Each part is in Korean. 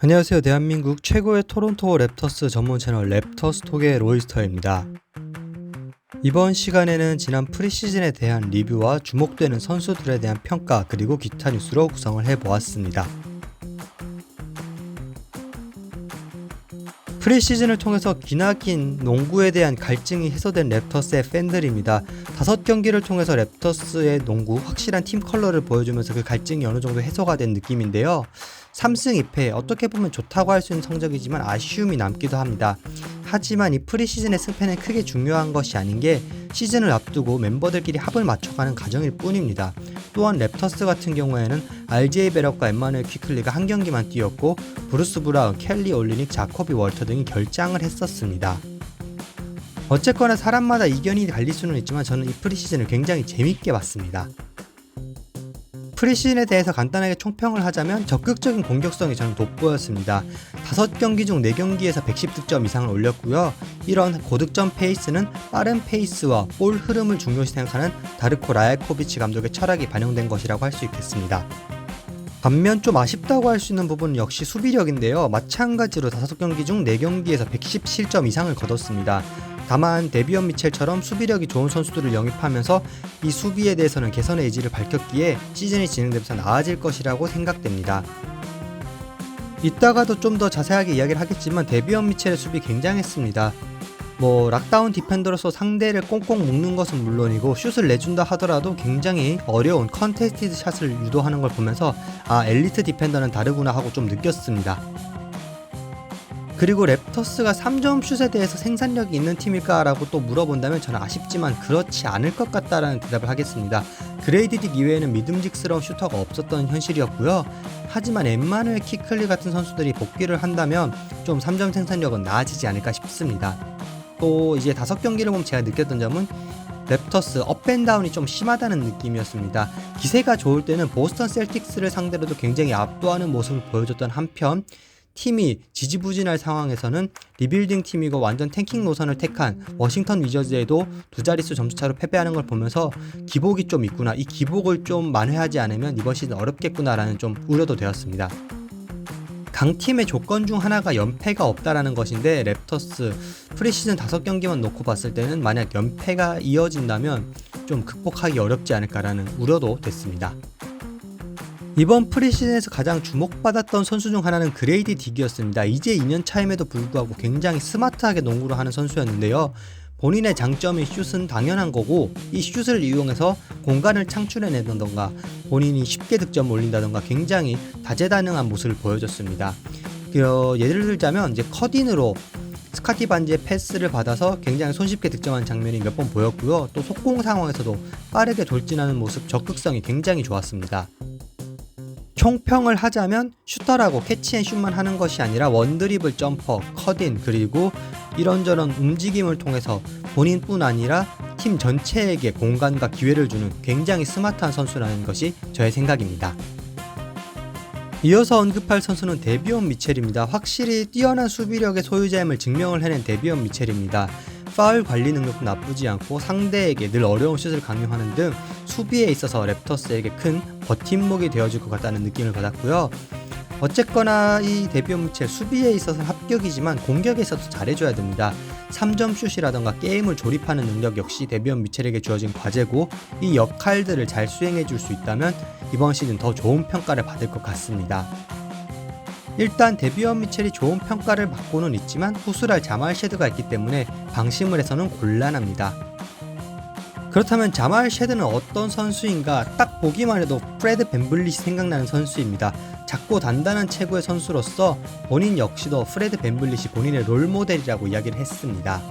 안녕하세요. 대한민국 최고의 토론토 랩터스 전문 채널 랩터스톡의 로이스터입니다. 이번 시간에는 지난 프리시즌에 대한 리뷰와 주목되는 선수들에 대한 평가 그리고 기타 뉴스로 구성을 해보았습니다. 프리시즌을 통해서 기나긴 농구에 대한 갈증이 해소된 랩터스의 팬들입니다. 5경기를 통해서 랩터스의 농구 확실한 팀 컬러를 보여주면서 그 갈증이 어느 정도 해소가 된 느낌인데요. 3승 2패 어떻게 보면 좋다고 할 수 있는 성적이지만 아쉬움이 남기도 합니다. 하지만 이 프리시즌의 승패는 크게 중요한 것이 아닌 게 시즌을 앞두고 멤버들끼리 합을 맞춰가는 과정일 뿐입니다. 또한 랩터스 같은 경우에는 RJ 베럿과 엠마누엘 퀴클리가 한 경기만 뛰었고 브루스 브라운, 켈리 올리닉, 자코비 월터 등이 결장을 했었습니다. 어쨌거나 사람마다 이견이 갈릴 수는 있지만 저는 이 프리시즌을 굉장히 재밌게 봤습니다. 프리시즌에 대해서 간단하게 총평을 하자면 적극적인 공격성이 저는 돋보였습니다. 5경기 중 4경기에서 110득점 이상을 올렸고요. 이런 고득점 페이스는 빠른 페이스와 볼 흐름을 중요시 생각하는 다르코 라야코비치 감독의 철학이 반영된 것이라고 할 수 있겠습니다. 반면 좀 아쉽다고 할 수 있는 부분은 역시 수비력인데요. 마찬가지로 5경기 중 4경기에서 117점 이상을 거뒀습니다. 다만 데비언 미첼처럼 수비력이 좋은 선수들을 영입하면서 이 수비에 대해서는 개선의 의지를 밝혔기에 시즌이 진행되면서 나아질 것이라고 생각됩니다. 이따가도 좀 더 자세하게 이야기를 하겠지만 데비언 미첼의 수비 굉장했습니다. 락다운 디펜더로서 상대를 꽁꽁 묶는 것은 물론이고 슛을 내준다 하더라도 굉장히 어려운 컨테스티드 샷을 유도하는 걸 보면서 엘리트 디펜더는 다르구나 하고 좀 느꼈습니다. 그리고 랩터스가 3점 슛에 대해서 생산력이 있는 팀일까 라고 또 물어본다면 저는 아쉽지만 그렇지 않을 것 같다라는 대답을 하겠습니다. 그레이디딕 이외에는 믿음직스러운 슈터가 없었던 현실이었고요. 하지만 엠마누엘 퀴클리 같은 선수들이 복귀를 한다면 좀 3점 생산력은 나아지지 않을까 싶습니다. 또 이제 5경기를 보면 제가 느꼈던 점은 랩터스 업앤다운이 좀 심하다는 느낌이었습니다. 기세가 좋을 때는 보스턴 셀틱스를 상대로도 굉장히 압도하는 모습을 보여줬던 한편 팀이 지지부진할 상황에서는 리빌딩 팀이고 완전 탱킹 노선을 택한 워싱턴 위저즈에도 2자릿수 점수차로 패배하는 걸 보면서 기복이 좀 있구나, 이 기복을 좀 만회하지 않으면 이번 시즌 어렵겠구나 라는 좀 우려도 되었습니다. 강팀의 조건 중 하나가 연패가 없다라는 것인데 랩터스 프리시즌 5경기만 놓고 봤을 때는 만약 연패가 이어진다면 좀 극복하기 어렵지 않을까라는 우려도 됐습니다. 이번 프리시즌에서 가장 주목받았던 선수 중 하나는 그레이디 딕이었습니다. 이제 2년 차임에도 불구하고 굉장히 스마트하게 농구를 하는 선수였는데요. 본인의 장점인 슛은 당연한 거고 이 슛을 이용해서 공간을 창출해내던가 본인이 쉽게 득점을 올린다던가 굉장히 다재다능한 모습을 보여줬습니다. 예를 들자면 이제 컷인으로 스카티 반지의 패스를 받아서 굉장히 손쉽게 득점하는 장면이 몇 번 보였고요. 또 속공 상황에서도 빠르게 돌진하는 모습, 적극성이 굉장히 좋았습니다. 총평을 하자면 슈터라고 캐치앤슛만 하는 것이 아니라 원드리블 점퍼, 컷인 그리고 이런저런 움직임을 통해서 본인뿐 아니라 팀 전체에게 공간과 기회를 주는 굉장히 스마트한 선수라는 것이 저의 생각입니다. 이어서 언급할 선수는 데비온 미첼입니다. 확실히 뛰어난 수비력의 소유자임을 증명을 해낸 데비온 미첼입니다. 파울 관리 능력도 나쁘지 않고 상대에게 늘 어려운 슛을 강요하는 등 수비에 있어서 랩터스에게 큰 버팀목이 되어줄 것 같다는 느낌을 받았고요. 어쨌거나 이 데비온 미첼 수비에 있어서는 합격이지만 공격에 있어서 잘해줘야 됩니다. 3점 슛이라던가 게임을 조립하는 능력 역시 데비온 미첼에게 주어진 과제고 이 역할들을 잘 수행해줄 수 있다면 이번 시즌 더 좋은 평가를 받을 것 같습니다. 일단 데비언 미첼이 좋은 평가를 받고는 있지만 후술할 자말 셰드가 있기 때문에 방심을 해서는 곤란합니다. 그렇다면 자말 셰드는 어떤 선수인가? 딱 보기만 해도 프레드 밴블릿이 생각나는 선수입니다. 작고 단단한 체구의 선수로서 본인 역시도 프레드 밴블릿이 본인의 롤모델이라고 이야기를 했습니다.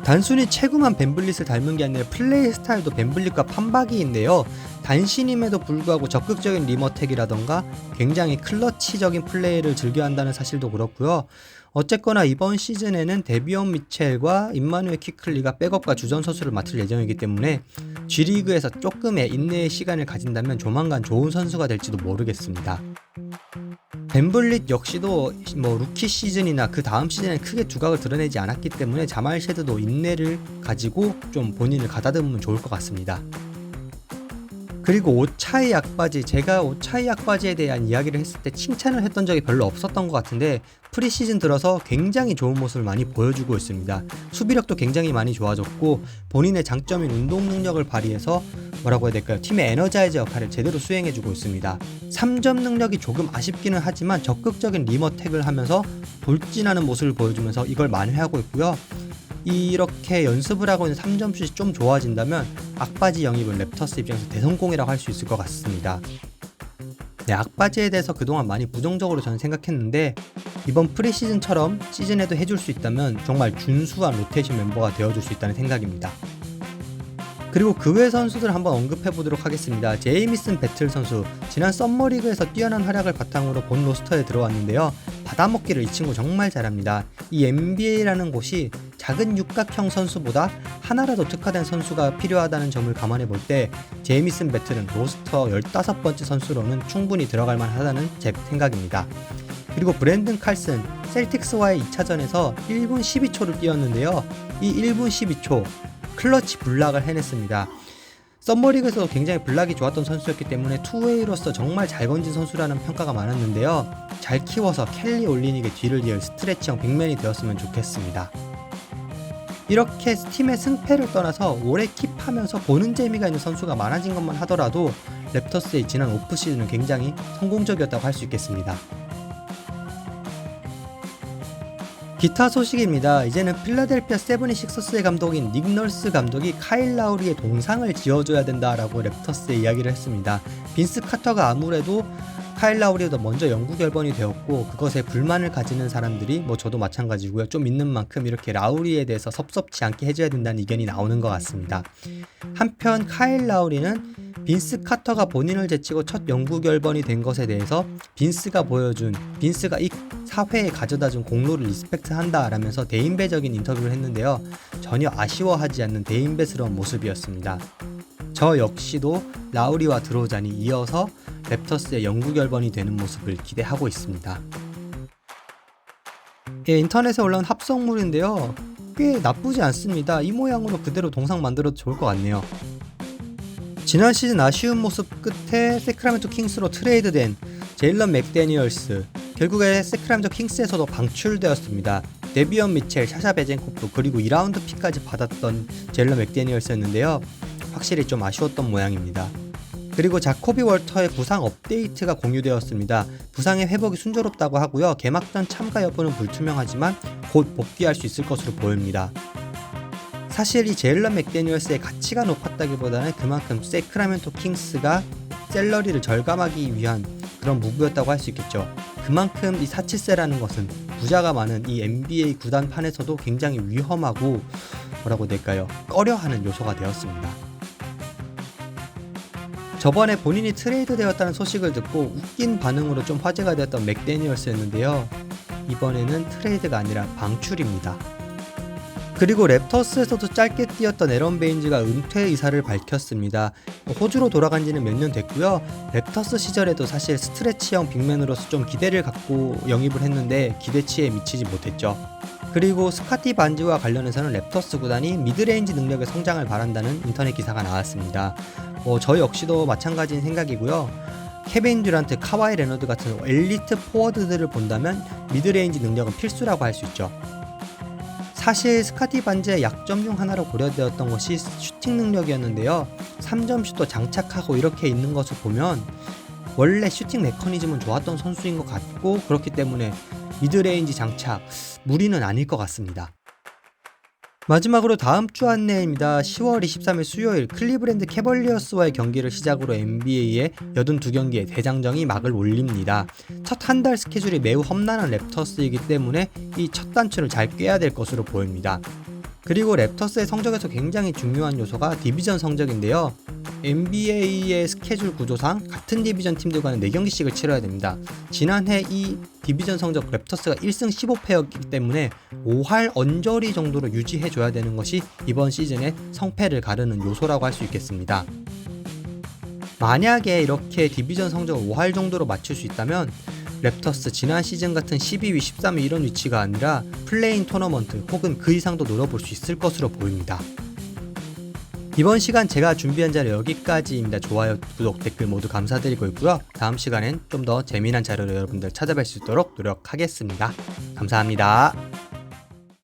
단순히 체구만 밴블릿을 닮은 게 아니라 플레이 스타일도 밴블릿과 판박이인데요. 단신임에도 불구하고 적극적인 림어택이라던가 굉장히 클러치적인 플레이를 즐겨한다는 사실도 그렇고요. 어쨌거나 이번 시즌에는 데비온 미첼과 임마누엘 퀴클리가 백업과 주전 선수를 맡을 예정이기 때문에 G리그에서 조금의 인내의 시간을 가진다면 조만간 좋은 선수가 될지도 모르겠습니다. 밴블릿 역시도 루키 시즌이나 그 다음 시즌에 크게 두각을 드러내지 않았기 때문에 자말 셰드도 인내를 가지고 좀 본인을 가다듬으면 좋을 것 같습니다. 그리고 오차이 약바지, 제가 오차이 약바지에 대한 이야기를 했을 때 칭찬을 했던 적이 별로 없었던 것 같은데 프리시즌 들어서 굉장히 좋은 모습을 많이 보여주고 있습니다. 수비력도 굉장히 많이 좋아졌고 본인의 장점인 운동 능력을 발휘해서 뭐라고 해야 될까요? 팀의 에너자이저 역할을 제대로 수행해주고 있습니다. 3점 능력이 조금 아쉽기는 하지만 적극적인 리머택을 하면서 돌진하는 모습을 보여주면서 이걸 만회하고 있고요. 이렇게 연습을 하고 있는 3점슛이 좀 좋아진다면 악바지 영입은 랩터스 입장에서 대성공이라고 할 수 있을 것 같습니다. 네, 악바지에 대해서 그동안 많이 부정적으로 저는 생각했는데 이번 프리시즌처럼 시즌에도 해줄 수 있다면 정말 준수한 로테이션 멤버가 되어줄 수 있다는 생각입니다. 그리고 그 외 선수들 한번 언급해보도록 하겠습니다. 제이미슨 배틀 선수, 지난 썸머리그에서 뛰어난 활약을 바탕으로 본 로스터에 들어왔는데요. 받아먹기를 이 친구 정말 잘합니다. 이 NBA라는 곳이 작은 육각형 선수보다 하나라도 특화된 선수가 필요하다는 점을 감안해 볼 때 제이미슨 배틀은 로스터 15번째 선수로는 충분히 들어갈 만하다는 제 생각입니다. 그리고 브랜든 칼슨, 셀틱스와의 2차전에서 1분 12초를 뛰었는데요. 이 1분 12초 클러치 블락을 해냈습니다. 썸머리그에서도 굉장히 블락이 좋았던 선수였기 때문에 투웨이로서 정말 잘 건진 선수라는 평가가 많았는데요. 잘 키워서 켈리 올리닉의 뒤를 이을 스트레치형 빅맨이 되었으면 좋겠습니다. 이렇게 팀의 승패를 떠나서 오래 킵하면서 보는 재미가 있는 선수가 많아진 것만 하더라도 랩터스의 지난 오프시즌은 굉장히 성공적이었다고 할 수 있겠습니다. 기타 소식입니다. 이제는 필라델피아 세븐티식서스의 감독인 닉 널스 감독이 카일 라우리의 동상을 지어줘야 된다라고 랩터스에 이야기를 했습니다. 빈스 카터가 아무래도 카일 라우리보다 먼저 영구 결번이 되었고 그것에 불만을 가지는 사람들이 저도 마찬가지고요. 좀 있는 만큼 이렇게 라우리에 대해서 섭섭지 않게 해줘야 된다는 의견이 나오는 것 같습니다. 한편 카일 라우리는 빈스 카터가 본인을 제치고 첫 영구 결번이 된 것에 대해서 빈스가 이 사회에 가져다준 공로를 리스펙트한다 라면서 대인배적인 인터뷰를 했는데요. 전혀 아쉬워하지 않는 대인배스러운 모습이었습니다. 저 역시도 라우리와 드로잔이 이어서 랩터스의 영구 결번이 되는 모습을 기대하고 있습니다. 예, 인터넷에 올라온 합성물인데요. 꽤 나쁘지 않습니다. 이 모양으로 그대로 동상 만들어도 좋을 것 같네요. 지난 시즌 아쉬운 모습 끝에 세크라멘토 킹스로 트레이드된 제일런 맥데니얼스, 결국에 세크라멘토 킹스에서도 방출되었습니다. 데비언 미첼, 샤샤 베젠코프 그리고 2라운드 픽까지 받았던 제일런 맥데니얼스였는데요. 확실히 좀 아쉬웠던 모양입니다. 그리고 자코비 월터의 부상 업데이트가 공유되었습니다. 부상의 회복이 순조롭다고 하고요. 개막전 참가 여부는 불투명하지만 곧 복귀할 수 있을 것으로 보입니다. 사실 이 제일런 맥데니얼스의 가치가 높았다기보다는 그만큼 세크라멘토 킹스가 셀러리를 절감하기 위한 그런 무브였다고 할 수 있겠죠. 그만큼 이 사치세라는 것은 부자가 많은 이 NBA 구단판에서도 굉장히 위험하고 꺼려하는 요소가 되었습니다. 저번에 본인이 트레이드 되었다는 소식을 듣고 웃긴 반응으로 좀 화제가 되었던 맥데니얼스였는데요. 이번에는 트레이드가 아니라 방출입니다. 그리고 랩터스에서도 짧게 뛰었던 에런 베인즈가 은퇴 의사를 밝혔습니다. 호주로 돌아간 지는 몇 년 됐고요. 랩터스 시절에도 사실 스트레치형 빅맨으로서 좀 기대를 갖고 영입을 했는데 기대치에 미치지 못했죠. 그리고 스카티 반지와 관련해서는 랩터스 구단이 미드레인지 능력의 성장을 바란다는 인터넷 기사가 나왔습니다. 저 역시도 마찬가지인 생각이고요. 케빈 듀란트, 카와이 레너드 같은 엘리트 포워드들을 본다면 미드레인지 능력은 필수라고 할 수 있죠. 사실 스카티 반지의 약점 중 하나로 고려되었던 것이 슈팅 능력이었는데요. 3점 슛도 장착하고 이렇게 있는 것을 보면 원래 슈팅 메커니즘은 좋았던 선수인 것 같고 그렇기 때문에 미드레인지 장착 무리는 아닐 것 같습니다. 마지막으로 다음 주 안내입니다. 10월 23일 수요일 클리브랜드 캐벌리어스와의 경기를 시작으로 NBA의 82경기의 대장정이 막을 올립니다. 첫 한 달 스케줄이 매우 험난한 랩터스이기 때문에 이 첫 단추를 잘 꿰야 될 것으로 보입니다. 그리고 랩터스의 성적에서 굉장히 중요한 요소가 디비전 성적인데요. NBA의 스케줄 구조상 같은 디비전 팀들과는 4경기씩을 치러야 됩니다. 지난해 이 디비전 성적 랩터스가 1승 15패였기 때문에 5할 언저리 정도로 유지해줘야 되는 것이 이번 시즌의 성패를 가르는 요소라고 할 수 있겠습니다. 만약에 이렇게 디비전 성적을 5할 정도로 맞출 수 있다면 랩터스 지난 시즌 같은 12위, 13위 이런 위치가 아니라 플레인 토너먼트 혹은 그 이상도 노려볼 수 있을 것으로 보입니다. 이번 시간 제가 준비한 자료 여기까지입니다. 좋아요, 구독, 댓글 모두 감사드리고 있고요. 다음 시간엔 좀 더 재미난 자료로 여러분들 찾아뵐 수 있도록 노력하겠습니다. 감사합니다.